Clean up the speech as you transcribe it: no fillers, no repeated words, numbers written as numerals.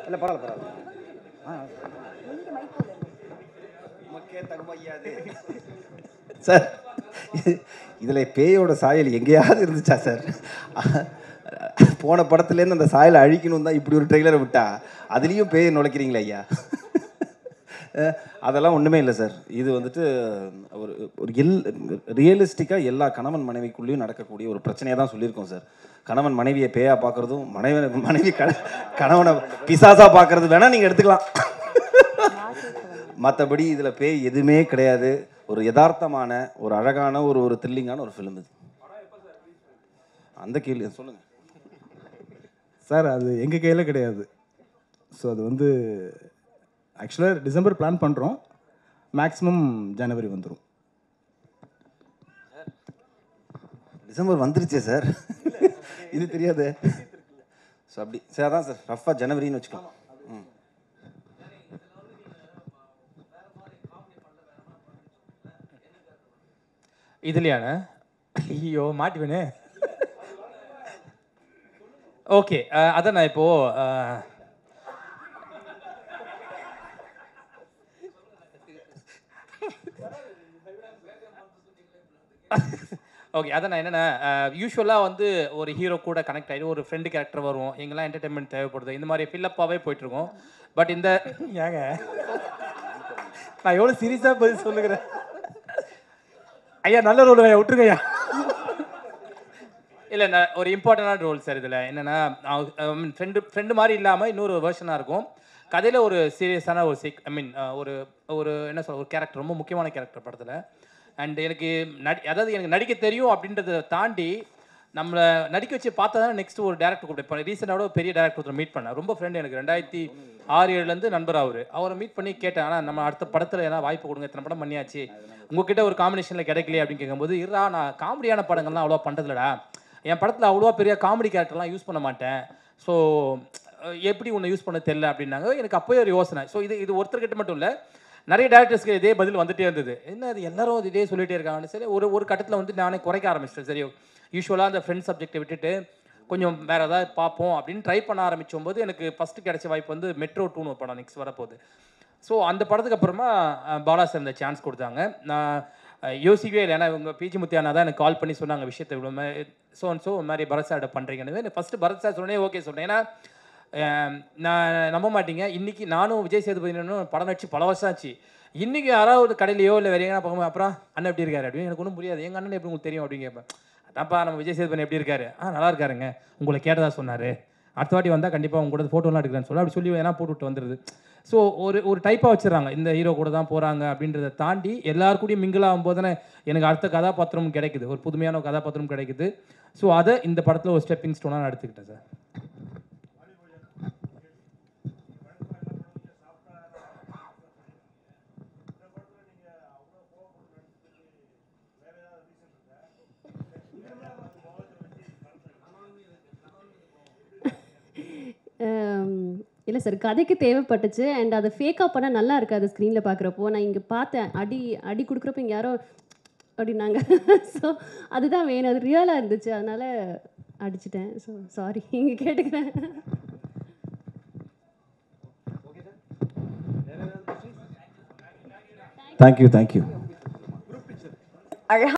இல்லை பரவாயில்ல சார். இதில் பேயோட சாயல் எங்கேயாவது இருந்துச்சா சார்? போன படத்துலேருந்து அந்த சாயலை அழிக்கணும் தான் இப்படி ஒரு ட்ரெய்லரை விட்டா அதுலேயும் பேயை நுழைக்கிறீங்களா ஐயா? அதெல்லாம் ஒன்றுமே இல்லை சார். இது வந்துட்டு ஒரு ஒரு ரியலிஸ்டிக்காக எல்லா கணவன் மனைவிக்குள்ளேயும் நடக்கக்கூடிய ஒரு பிரச்சனையை தான் சொல்லியிருக்கோம் சார். கணவன் மனைவியை பேயா பார்க்குறதும் மனைவி கணவனை பிசாசாக பார்க்குறது வேணால் நீங்கள் எடுத்துக்கலாம். மற்றபடி இதில் பேய் எதுவுமே கிடையாது. ஒரு யதார்த்தமான ஒரு அழகான ஒரு த்ரில்லிங்கான ஒரு ஃபிலிம் இது. அந்த கேள்வி சொல்லுங்கள் சார். அது எங்கள் கையில் கிடையாது. ஸோ அது வந்து ஆக்சுவலாக டிசம்பர் பிளான் பண்ணுறோம். மேக்ஸிமம் ஜனவரி வந்துடும். டிசம்பர் வந்துருச்சே சார், இது தெரியாது. ஸோ அப்படி சார், அதான் சார் ரஃபாக ஜனவரின்னு வச்சுக்கலாம். இதுலையான ஐயோ மாட்டுவேனே. ஓகே, அதான் நான் இப்போ ஓகே, அதான் நான் என்னென்னா யூஸ்வலாக வந்து ஒரு ஹீரோ கூட கனெக்ட் ஆகிடும், ஒரு ஃப்ரெண்டு கேரக்டர் வரும், எங்கெல்லாம் என்டர்டைன்மெண்ட் தேவைப்படுது, இந்த மாதிரி ஃபில்லப்பாகவே போயிட்டுருக்கோம். பட் இந்த ஏங்க நான் எவ்வளோ சீரியஸாக பதில் சொல்லுகிறேன் ஐயா. நல்ல ரோல் ஐயா, விட்டுருங்க ஐயா. இல்லை, நான் ஒரு இம்பார்ட்டண்டான ரோல் சார். இதில் என்னென்னா ஃப்ரெண்டு மாதிரி இல்லாமல் இன்னொரு வேர்ஷனாக இருக்கும். கதையில் ஒரு சீரியஸான ஒரு ஒரு என்ன சொல்ல, ஒரு கேரக்டர், ரொம்ப முக்கியமான கேரக்டர் படத்தில். அண்ட் எனக்கு எனக்கு நடிக்க தெரியும் அப்படின்றத தாண்டி நம்மளை நடிக்க வச்சு பார்த்தா தான் நெக்ஸ்ட் ஒரு டேரக்டர் கூப்பிட்டு. இப்போ ரீசெண்டாக ஒரு பெரிய டேரக்டர் ஒருத்தர் மீட் பண்ணேன். ரொம்ப ஃப்ரெண்டு எனக்கு, 2006-7 நண்பர் அவரை மீட் பண்ணி கேட்டேன், ஆனால் நம்ம அடுத்த படத்தில் ஏன்னா வாய்ப்பு கொடுங்க, இத்தனை படம் பண்ணியாச்சு, உங்ககிட்ட ஒரு காம்பினேஷனில் கிடைக்கலையே அப்படின்னு கேட்கும்போது, இருடா நான் காமெடியான படங்கள்லாம் அவ்வளோவா பண்ணுறதில்லடா, என் படத்தில் அவ்வளோவா பெரிய காமெடி கேரக்டர்லாம் யூஸ் பண்ண மாட்டேன், ஸோ எப்படி ஒன்று யூஸ் பண்ண தெரியல அப்படின்னாங்க. எனக்கு அப்போயே ஒரு யோசனை. ஸோ இது ஒருத்தர்கிட்ட மட்டும் இல்லை, நிறைய டேரக்டர்ஸ்க்கு இதே பதில் வந்துகிட்டே இருந்தது. என்ன அது எல்லாரும் இதே சொல்லிகிட்டே இருக்காங்கன்னு. சரி, ஒரு கட்டத்தில் வந்து நானே குறைக்க ஆரம்பிச்சிட்டேன். சரி, யூஸ்வலாக அந்த ஃப்ரெண்ட் சப்ஜெக்டை விட்டுட்டு கொஞ்சம் வேறு ஏதாவது பார்ப்போம் அப்படின்னு ட்ரை பண்ண ஆரம்பிக்கும்போது எனக்கு ஃபஸ்ட்டு கிடைச்ச வாய்ப்பு வந்து மெட்ரோ 2 ஒரு படம் நெக்ஸ்ட் வரப்போகுது. ஸோ அந்த படத்துக்கு அப்புறமா பாலா சார் இந்த சான்ஸ் கொடுத்தாங்க. நான் யோசிக்கவே இல்லை, ஏன்னா இவங்க பிஜி முத்தியானா தான் எனக்கு கால் பண்ணி சொன்னாங்க விஷயத்தை, இவ்வளோ ஸோ இந்த மாதிரி பரத் சார்கிட்ட பண்ணுறீங்கன்னு. ஃபஸ்ட்டு பரத் சார் சொன்னே ஓகே சொன்னேன். ஏன்னா நான் நம்ப மாட்டீங்க, இன்றைக்கி நானும் விஜய் சேதுபதி படம் நடிச்சு பல வருஷம் ஆச்சு. இன்றைக்கி யாராவது கடையிலையோ இல்லை வேறு எங்கன்னா பார்க்கும்போது அப்புறம் அண்ணன் எப்படி இருக்காரு அப்படின்னு எனக்கு ஒன்றும் புரியாது. எங்கள் அண்ணன் எப்படி உங்களுக்கு தெரியும் அப்படின்னு கேட்பேன். அதான்ப்பா நம்ம விஜய் சேதுபதி எப்படி இருக்காரு, நல்லா இருக்காருங்க, உங்களை கேட்டதா சொன்னார், அடுத்த வாட்டி வந்தால் கண்டிப்பாக உங்க கூட ஃபோட்டோலாம் எடுக்கிறேன்னு சொல்லி அப்படி சொல்லி ஏன்னா போட்டுவிட்டு வந்துடுது. ஸோ ஒரு டைப்பாக வச்சுறாங்க, இந்த ஹீரோ கூட தான் போகிறாங்க அப்படின்றத தாண்டி எல்லாருக்கூடையும் மிங்கிள் ஆகும்போது தானே எனக்கு அடுத்த கதாபாத்திரம் கிடைக்குது, ஒரு புதுமையான ஒரு கதாபாத்திரம் கிடைக்குது. ஸோ அதை இந்த படத்தில் ஒரு ஸ்டெப்பிங் ஸ்டோனாக நான் எடுத்துக்கிட்டேன் சார். இல்லை சார், கதைக்கு தேவைப்பட்டுச்சு. அண்ட் அதை ஃபேக்காக பண்ணால் நல்லா இருக்காது ஸ்க்ரீனில் பார்க்குறப்போ. நான் இங்கே பார்த்தேன், அடி கொடுக்குறப்போ இங்கே யாரோ அப்படின்னாங்க. ஸோ அதுதான் வேணும், அது ரியலாக இருந்துச்சு, அதனால் அடிச்சிட்டேன். ஸோ சாரி, இங்கே கேட்டுக்கிறேன். தேங்க்யூ.